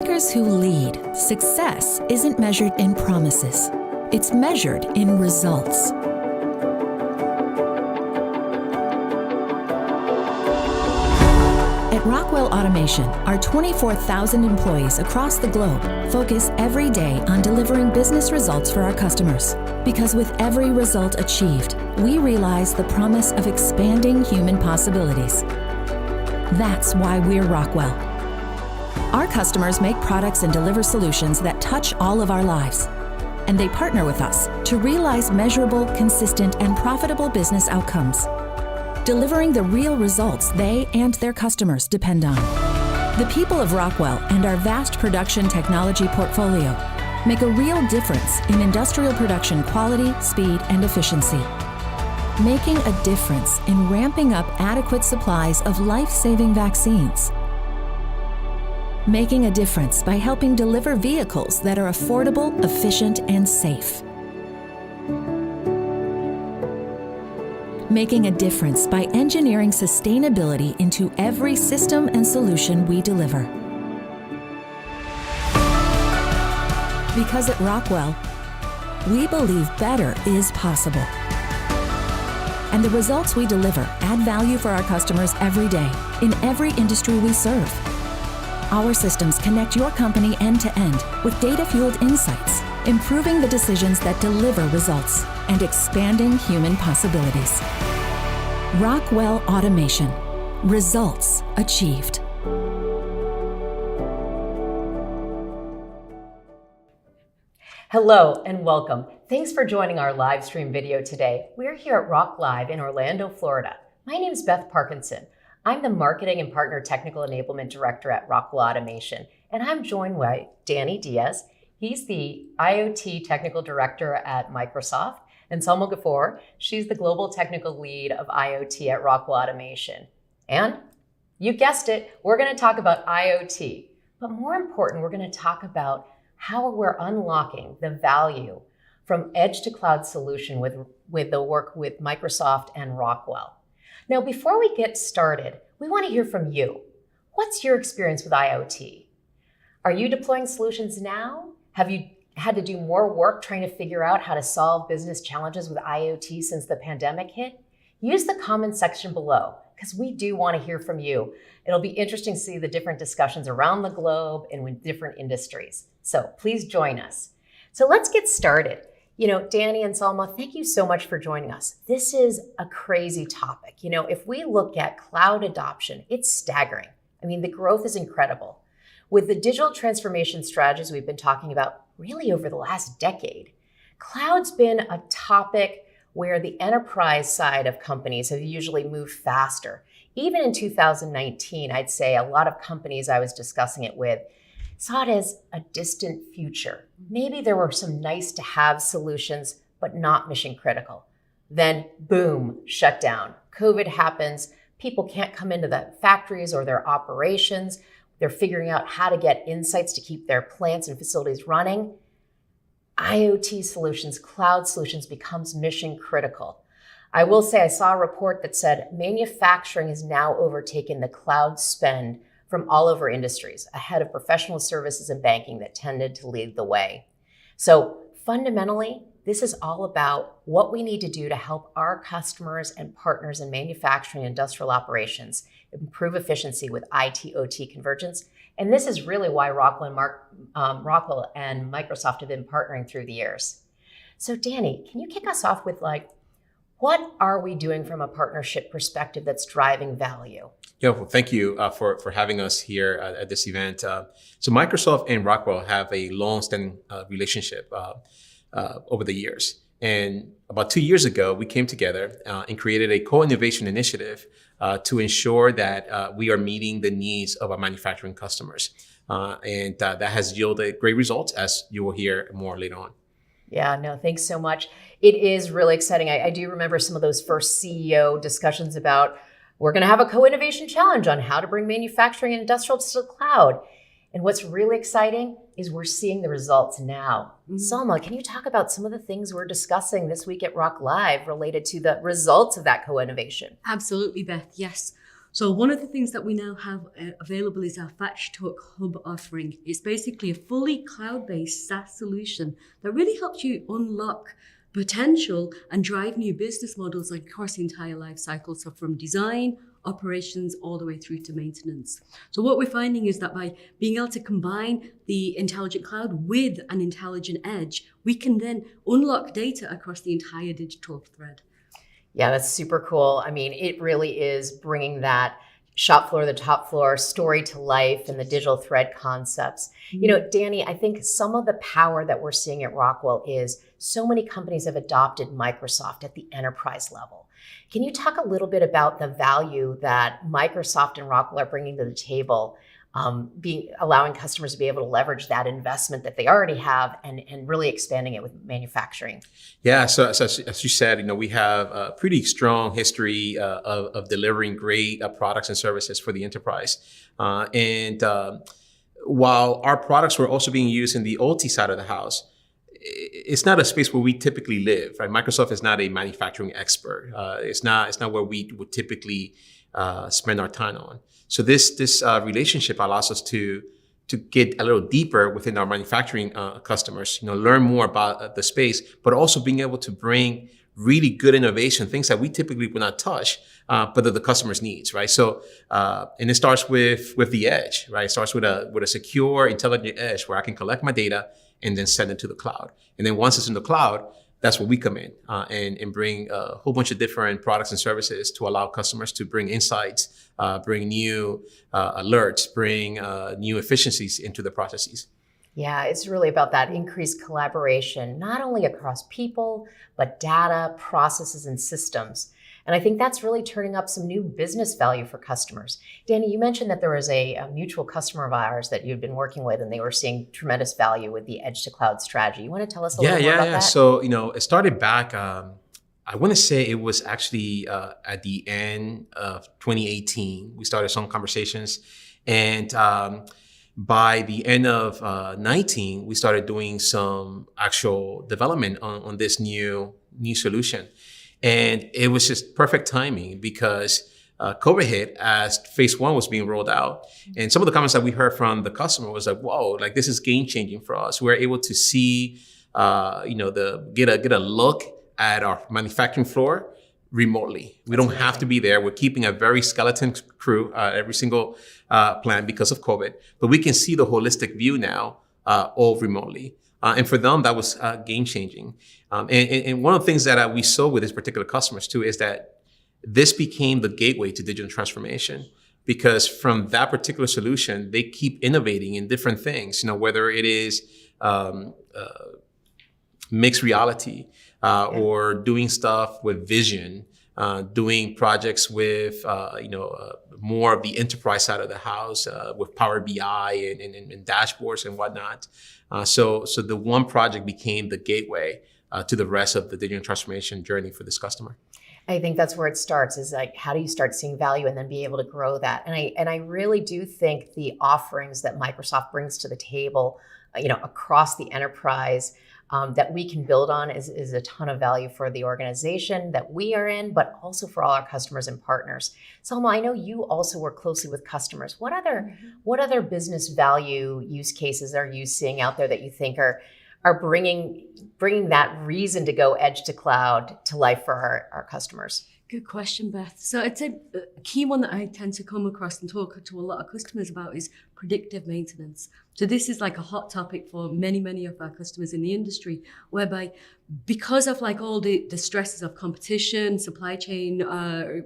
Leaders who lead, success isn't measured in promises. It's measured in results. At Rockwell Automation, our 24,000 employees across the globe focus every day on delivering business results for our customers. Because with every result achieved, we realize the promise of expanding human possibilities. That's why we're Rockwell. Our customers make products and deliver solutions that touch all of our lives. And they partner with us to realize measurable, consistent, and profitable business outcomes, delivering the real results they and their customers depend on. The people of Rockwell and our vast production technology portfolio make a real difference in industrial production quality, speed, and efficiency, making a difference in ramping up adequate supplies of life-saving vaccines, making a difference by helping deliver vehicles that are affordable, efficient, and safe. Making a difference by engineering sustainability into every system and solution we deliver. Because at Rockwell, we believe better is possible. And the results we deliver add value for our customers every day, in every industry we serve. Our systems connect your company end to end with data-fueled insights, improving the decisions that deliver results and expanding human possibilities. Rockwell Automation. Results achieved. Hello and welcome. Thanks for joining our live stream video today. We're here at ROKLive in Orlando, Florida. My name is Beth Parkinson. I'm the Marketing and Partner Technical Enablement Director at Rockwell Automation, and I'm joined by Danillo Diaz. He's the IoT Technical Director at Microsoft, and Salma Ghafour, she's the Global Technical Lead of IoT at Rockwell Automation. And you guessed it, we're going to talk about IoT, but more important, we're going to talk about how we're unlocking the value from edge to cloud solution with the work with Microsoft and Rockwell. Now, before we get started, we want to hear from you. What's your experience with IoT? Are you deploying solutions now? Have you had to do more work trying to figure out how to solve business challenges with IoT since the pandemic hit? Use the comment section below, because we do want to hear from you. It'll be interesting to see the different discussions around the globe and with different industries. So please join us. So let's get started. Danny and Salma, thank you so much for joining us. This is a crazy topic. If we look at cloud adoption, it's staggering. The growth is incredible. With the digital transformation strategies we've been talking about really over the last decade, cloud's been a topic where the enterprise side of companies have usually moved faster. Even in 2019, I'd say a lot of companies I was discussing it with saw it as a distant future. Maybe there were some nice to have solutions, but not mission critical. Then boom, shut down. COVID happens. People can't come into the factories or their operations. They're figuring out how to get insights to keep their plants and facilities running. IoT solutions, cloud solutions becomes mission critical. I will say I saw a report that said manufacturing has now overtaken the cloud spend from all over industries, ahead of professional services and banking that tended to lead the way. So fundamentally, this is all about what we need to do to help our customers and partners in manufacturing and industrial operations improve efficiency with IT-OT convergence. And this is really why Rockwell and Microsoft have been partnering through the years. So Danny, can you kick us off with what are we doing from a partnership perspective that's driving value? Yeah, well, thank you for having us here at this event. So Microsoft and Rockwell have a long-standing relationship over the years. And about 2 years ago, we came together and created a co-innovation initiative to ensure that we are meeting the needs of our manufacturing customers. And that has yielded great results, as you will hear more later on. Yeah, no, thanks so much. It is really exciting. I do remember some of those first CEO discussions about we're going to have a co-innovation challenge on how to bring manufacturing and industrial to the cloud. And what's really exciting is we're seeing the results now. Salma, can you talk about some of the things we're discussing this week at ROKLive related to the results of that co-innovation? Absolutely, Beth. Yes. So one of the things that we now have available is our FetchTalk Hub offering. It's basically a fully cloud-based SaaS solution that really helps you unlock potential and drive new business models across the entire life cycle. So from design, operations, all the way through to maintenance. So what we're finding is that by being able to combine the intelligent cloud with an intelligent edge, we can then unlock data across the entire digital thread. Yeah, that's super cool. I mean, it really is bringing that shop floor, the top floor story to life and the digital thread concepts. You know, Danny, I think some of the power that we're seeing at Rockwell is so many companies have adopted Microsoft at the enterprise level. Can you talk a little bit about the value that Microsoft and Rockwell are bringing to the table, allowing customers to be able to leverage that investment that they already have and really expanding it with manufacturing? Yeah, so as you said, we have a pretty strong history of delivering great products and services for the enterprise. While our products were also being used in the OT side of the house, it's not a space where we typically live, right? Microsoft is not a manufacturing expert. It's not where we would typically spend our time on. So this relationship allows us to get a little deeper within our manufacturing customers, learn more about the space, but also being able to bring really good innovation, things that we typically would not touch, but that the customer's needs, right? So, and it starts with the edge, right? It starts with a secure, intelligent edge where I can collect my data and then send it to the cloud. And then once it's in the cloud, that's where we come in and bring a whole bunch of different products and services to allow customers to bring insights, bring new alerts, bring new efficiencies into the processes. Yeah, it's really about that increased collaboration, not only across people, but data, processes, and systems. And I think that's really turning up some new business value for customers. Danny, you mentioned that there was a mutual customer of ours that you'd been working with, and they were seeing tremendous value with the edge to cloud strategy. You want to tell us a little more about that? So, it started back, I want to say it was actually at the end of 2018. We started some conversations, and by the end of 19, we started doing some actual development on this new solution. And it was just perfect timing because COVID hit as phase one was being rolled out. And some of the comments that we heard from the customer was like, whoa, like this is game changing for us. We're able to see, get a look at our manufacturing floor remotely. We don't have to be there. We're keeping a very skeleton crew every single plant because of COVID, but we can see the holistic view now all remotely. And for them, that was game changing. And one of the things that we saw with this particular customers too is that this became the gateway to digital transformation, because from that particular solution, they keep innovating in different things, whether it is mixed reality or doing stuff with vision, doing projects with, more of the enterprise side of the house with Power BI and dashboards and whatnot. So the one project became the gateway to the rest of the digital transformation journey for this customer. I think that's where it starts, is like, how do you start seeing value and then be able to grow that? And I really do think the offerings that Microsoft brings to the table, across the enterprise, that we can build on is a ton of value for the organization that we are in, but also for all our customers and partners. Salma, I know you also work closely with customers. What other business value use cases are you seeing out there that you think are bringing that reason to go edge to cloud to life for our customers? Good question, Beth. So I'd say a key one that I tend to come across and talk to a lot of customers about is predictive maintenance. So this is like a hot topic for many, many of our customers in the industry, whereby because of like all the stresses of competition, supply chain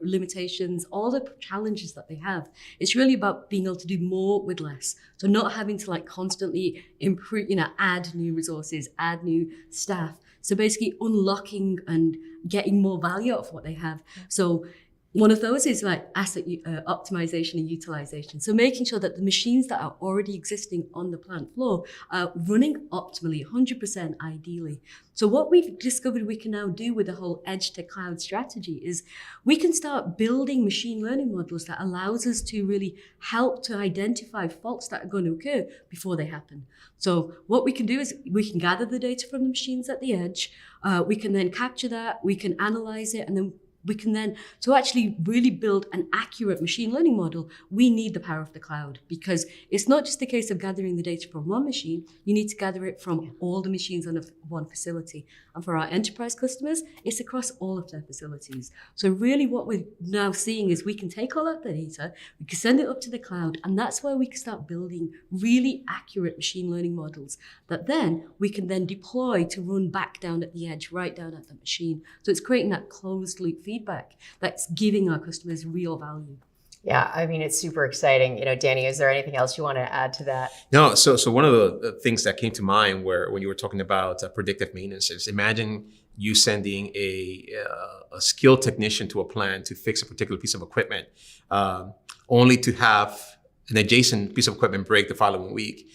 limitations, all the challenges that they have, it's really about being able to do more with less. So not having to like constantly improve, add new resources, add new staff. So basically unlocking and getting more value out of what they have. So one of those is like asset optimization and utilization. So making sure that the machines that are already existing on the plant floor are running optimally, 100% ideally. So what we've discovered we can now do with the whole edge to cloud strategy is we can start building machine learning models that allows us to really help to identify faults that are going to occur before they happen. So what we can do is we can gather the data from the machines at the edge. We can then capture that, we can analyze it, and then we can then, to actually really build an accurate machine learning model, we need the power of the cloud, because it's not just a case of gathering the data from one machine, you need to gather it from all the machines on one facility. And for our enterprise customers, it's across all of their facilities. So really what we're now seeing is we can take all that data, we can send it up to the cloud, and that's where we can start building really accurate machine learning models that then we can then deploy to run back down at the edge, right down at the machine. So it's creating that closed loop feedback that's giving our customers real value. Yeah, I mean, it's super exciting. Danny, is there anything else you want to add to that? No, so one of the things that came to mind when you were talking about predictive maintenance is, imagine you sending a skilled technician to a plant to fix a particular piece of equipment, only to have an adjacent piece of equipment break the following week.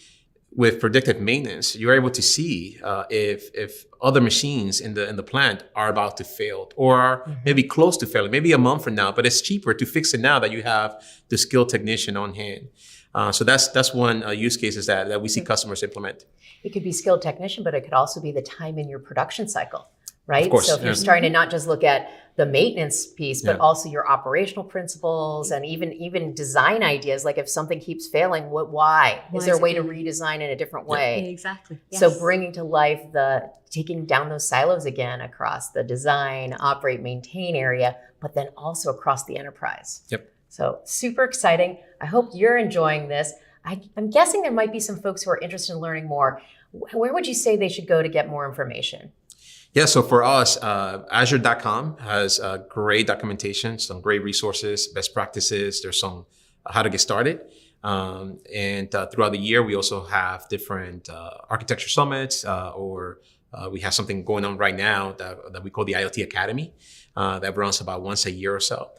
With predictive maintenance, you're able to see if other machines in the plant are about to fail or are maybe close to failing, maybe a month from now, but it's cheaper to fix it now that you have the skilled technician on hand. So that's one use cases that we see customers implement. It could be skilled technician, but it could also be the time in your production cycle, right? Of course, so if you're starting to not just look at the maintenance piece, but also your operational principles and even design ideas. Like if something keeps failing, why? Is there a way to redesign in a different way? Yeah, exactly. Yes. So bringing to life taking down those silos again across the design, operate, maintain area, but then also across the enterprise. Yep. So super exciting. I hope you're enjoying this. I'm guessing there might be some folks who are interested in learning more. Where would you say they should go to get more information? Yeah, so for us, Azure.com has great documentation, some great resources, best practices. There's some how to get started. And throughout the year, we also have different architecture summits, or we have something going on right now that we call the IoT Academy that runs about once a year or so.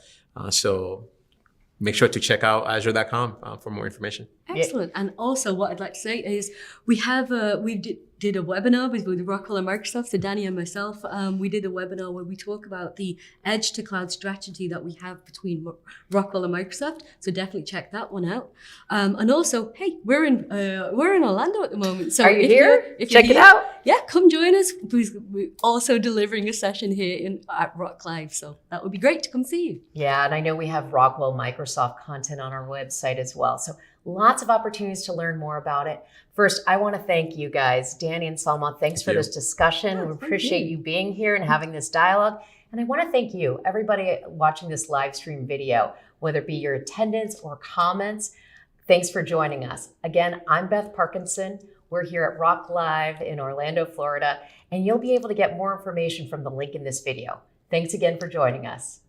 So make sure to check out Azure.com for more information. Excellent. And also what I'd like to say is we did a webinar with Rockwell and Microsoft. So Danny and myself, we did a webinar where we talk about the edge to cloud strategy that we have between Rockwell and Microsoft. So definitely check that one out. And also, hey, we're in Orlando at the moment. So are you here? Check it out. Yeah, come join us. We're also delivering a session here at ROKLive. So that would be great to come see you. Yeah, and I know we have Rockwell Microsoft content on our website as well. So lots of opportunities to learn more about it. First, I want to thank you guys, Danny and Salma. Thanks for this discussion. We appreciate you being here and having this dialogue. And I want to thank you, everybody watching this live stream video, whether it be your attendance or comments. Thanks for joining us. Again, I'm Beth Parkinson. We're here at ROKLive in Orlando, Florida, and you'll be able to get more information from the link in this video. Thanks again for joining us.